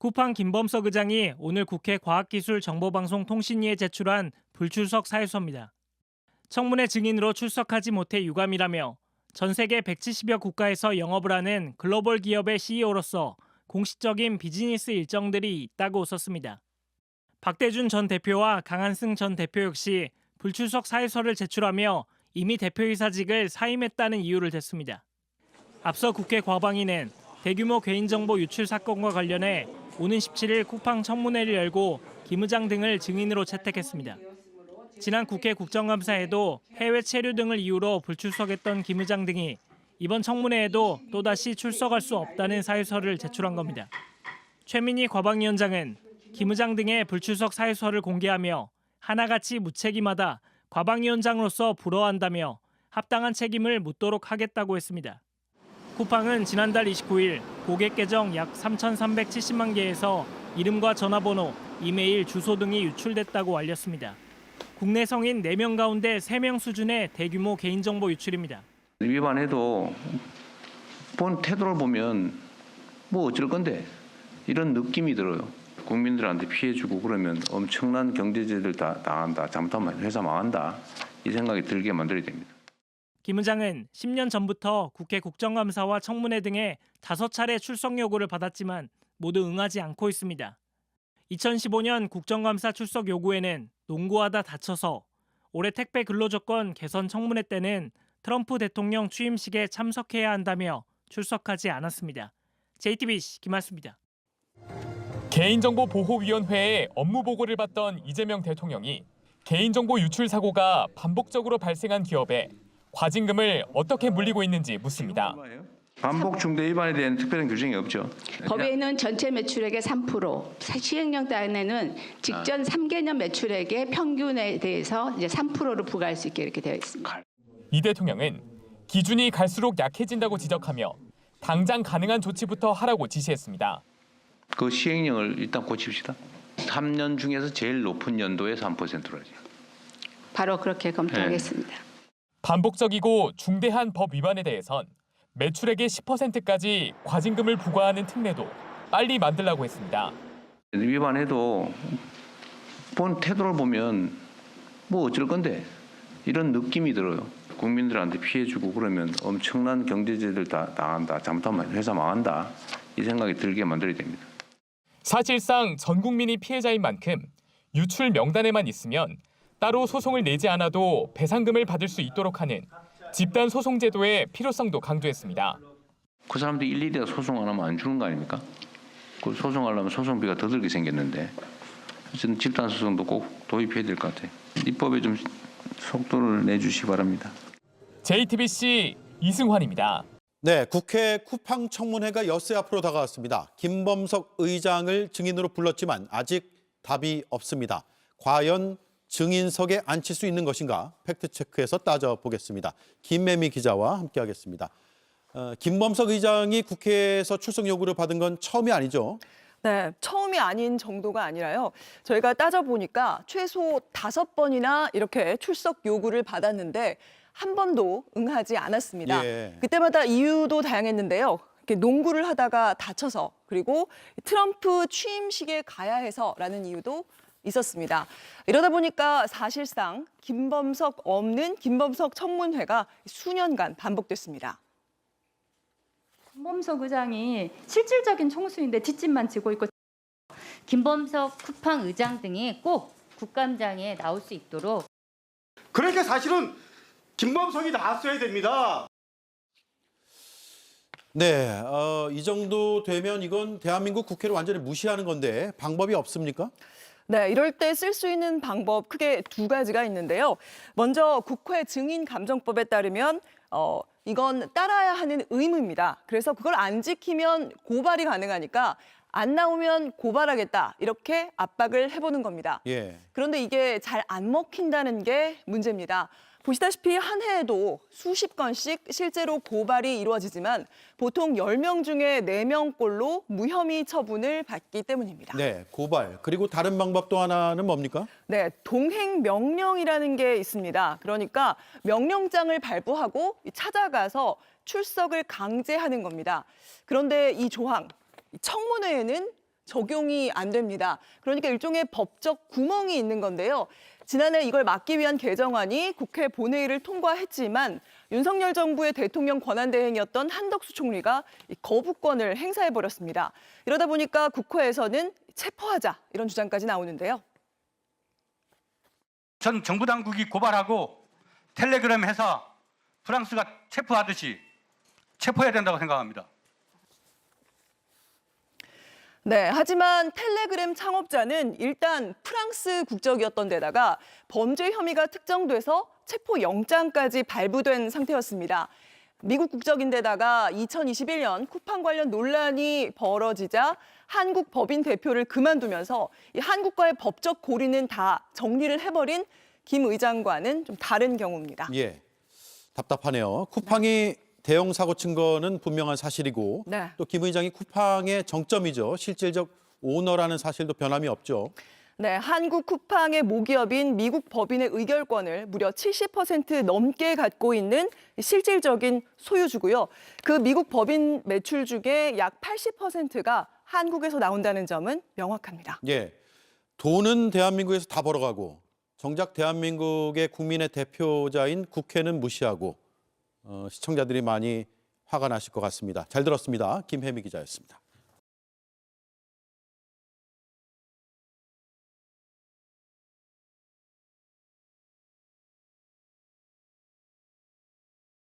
쿠팡 김범석 의장이 오늘 국회 과학기술정보방송통신위에 제출한 불출석 사유서입니다. 청문회 증인으로 출석하지 못해 유감이라며 전 세계 170여 국가에서 영업을 하는 글로벌 기업의 CEO로서 공식적인 비즈니스 일정들이 있다고 썼습니다. 박대준 전 대표와 강한승 전 대표 역시 불출석 사유서를 제출하며 이미 대표이사직을 사임했다는 이유를 댔습니다. 앞서 국회 과방위는 대규모 개인정보 유출 사건과 관련해 오는 17일 쿠팡 청문회를 열고 김 의장 등을 증인으로 채택했습니다. 지난 국회 국정감사에도 해외 체류 등을 이유로 불출석했던 김 의장 등이 이번 청문회에도 또다시 출석할 수 없다는 사유서를 제출한 겁니다. 최민희 과방위원장은 김 의장 등의 불출석 사유서를 공개하며 하나같이 무책임하다, 과방위원장으로서 불허한다며 합당한 책임을 묻도록 하겠다고 했습니다. 쿠팡은 지난달 29일 고객 계정 약 3,370만 개에서 이름과 전화번호, 이메일, 주소 등이 유출됐다고 알렸습니다. 국내 성인 4명 가운데 3명 수준의 대규모 개인정보 유출입니다. 위반해도 본 태도를 보면 뭐 어쩔 건데 이런 느낌이 들어요. 국민들한테 피해 주고 그러면 엄청난 경제재해를 다 당한다. 잘못하면 회사 망한다. 이 생각이 들게 만들어야 됩니다. 김 의장은 10년 전부터 국회 국정감사와 청문회 등에 5차례 출석 요구를 받았지만 모두 응하지 않고 있습니다. 2015년 국정감사 출석 요구에는 농구하다 다쳐서, 올해 택배 근로조건 개선 청문회 때는 트럼프 대통령 취임식에 참석해야 한다며 출석하지 않았습니다. JTBC 김한수입니다. 개인정보보호위원회에 업무 보고를 받던 이재명 대통령이 개인정보 유출 사고가 반복적으로 발생한 기업에 과징금을 어떻게 물리고 있는지 묻습니다. 반복 중대 위반에 대한 특별한 규정이 없죠. 법에는 전체 매출액의 3%, 시행령 단에는 직전 3개년 매출액의 평균에 대해서 이제 3%를 부과할 수 있게 이렇게 되어 있습니다. 이 대통령은 기준이 갈수록 약해진다고 지적하며 당장 가능한 조치부터 하라고 지시했습니다. 그 시행령을 일단 고칩시다. 3년 중에서 제일 높은 연도에 3%로 하죠. 바로 그렇게 검토하겠습니다. 반복적이고 중대한 법 위반에 대해선 매출액의 10%까지 과징금을 부과하는 특례도 빨리 만들라고 했습니다. 위반해도 본 태도를 보면 뭐 어쩔 건데 이런 느낌이 들어요. 국민들한테 피해 주고 그러면 엄청난 경제재해를 다 당한다. 잘못하면 회사 망한다. 이 생각이 들게 만들어야 됩니다. 사실상 전 국민이 피해자인 만큼 유출 명단에만 있으면 따로 소송을 내지 않아도 배상금을 받을 수 있도록 하는 집단 소송 제도의 필요성도 강조했습니다. 그 사람들이 일일이 소송 안 하면 안 주는 거 아닙니까? 그 소송하려면 소송비가 더 들게 생겼는데 어쨌든 집단 소송도 꼭 도입해야 될 것 같아요. 입법에 좀 속도를 내주시기 바랍니다. JTBC 이승환입니다. 네, 국회 쿠팡 청문회가 엿새 앞으로 다가왔습니다. 김범석 의장을 증인으로 불렀지만 아직 답이 없습니다. 과연 증인석에 앉힐 수 있는 것인가? 팩트체크해서 따져보겠습니다. 김매미 기자와 함께하겠습니다. 김범석 의장이 국회에서 출석 요구를 받은 건 처음이 아니죠? 네, 처음이 아닌 정도가 아니라요. 저희가 따져보니까 최소 5번이나 이렇게 출석 요구를 받았는데 한 번도 응하지 않았습니다. 예. 그때마다 이유도 다양했는데요. 이렇게 농구를 하다가 다쳐서, 그리고 트럼프 취임식에 가야 해서라는 이유도 있었습니다. 이러다 보니까 사실상 김범석 없는 김범석 청문회가 수년간 반복됐습니다. 김범석 의장이 실질적인 총수인데 뒷짐만 지고 있고, 김범석 쿠팡 의장 등이 꼭 국감장에 나올 수 있도록. 그러니까 사실은 김범석이 나왔어야 됩니다. 네, 이 정도 되면 이건 대한민국 국회를 완전히 무시하는 건데 방법이 없습니까? 네, 이럴 때 쓸 수 있는 방법 크게 2가지가 있는데요. 먼저 국회 증인감정법에 따르면 이건 따라야 하는 의무입니다. 그래서 그걸 안 지키면 고발이 가능하니까 안 나오면 고발하겠다, 이렇게 압박을 해보는 겁니다. 예. 그런데 이게 잘 안 먹힌다는 게 문제입니다. 보시다시피 한 해에도 수십 건씩 실제로 고발이 이루어지지만 보통 10명 중에 4명꼴로 무혐의 처분을 받기 때문입니다. 네, 고발. 그리고 다른 방법 또 하나는 뭡니까? 네, 동행 명령이라는 게 있습니다. 그러니까 명령장을 발부하고 찾아가서 출석을 강제하는 겁니다. 그런데 이 조항, 청문회에는 적용이 안 됩니다. 그러니까 일종의 법적 구멍이 있는 건데요. 지난해 이걸 막기 위한 개정안이 국회 본회의를 통과했지만 윤석열 정부의 대통령 권한대행이었던 한덕수 총리가 이 거부권을 행사해버렸습니다. 이러다 보니까 국회에서는 체포하자 이런 주장까지 나오는데요. 전 정부 당국이 고발하고 텔레그램 해서 프랑스가 체포하듯이 체포해야 된다고 생각합니다. 네, 하지만 텔레그램 창업자는 일단 프랑스 국적이었던 데다가 범죄 혐의가 특정돼서 체포 영장까지 발부된 상태였습니다. 미국 국적인데다가 2021년 쿠팡 관련 논란이 벌어지자 한국 법인 대표를 그만두면서 이 한국과의 법적 고리는 다 정리를 해버린 김 의장과는 좀 다른 경우입니다. 예, 답답하네요. 쿠팡이 대형 사고 친 거는 분명한 사실이고 네. 또 김 의장이 쿠팡의 정점이죠. 실질적 오너라는 사실도 변함이 없죠. 네, 한국 쿠팡의 모기업인 미국 법인의 의결권을 무려 70% 넘게 갖고 있는 실질적인 소유주고요. 그 미국 법인 매출 중에 약 80%가 한국에서 나온다는 점은 명확합니다. 예, 돈은 대한민국에서 다 벌어가고 정작 대한민국의 국민의 대표자인 국회는 무시하고 시청자들이 많이 화가 나실 것 같습니다. 잘 들었습니다. 김혜미 기자였습니다.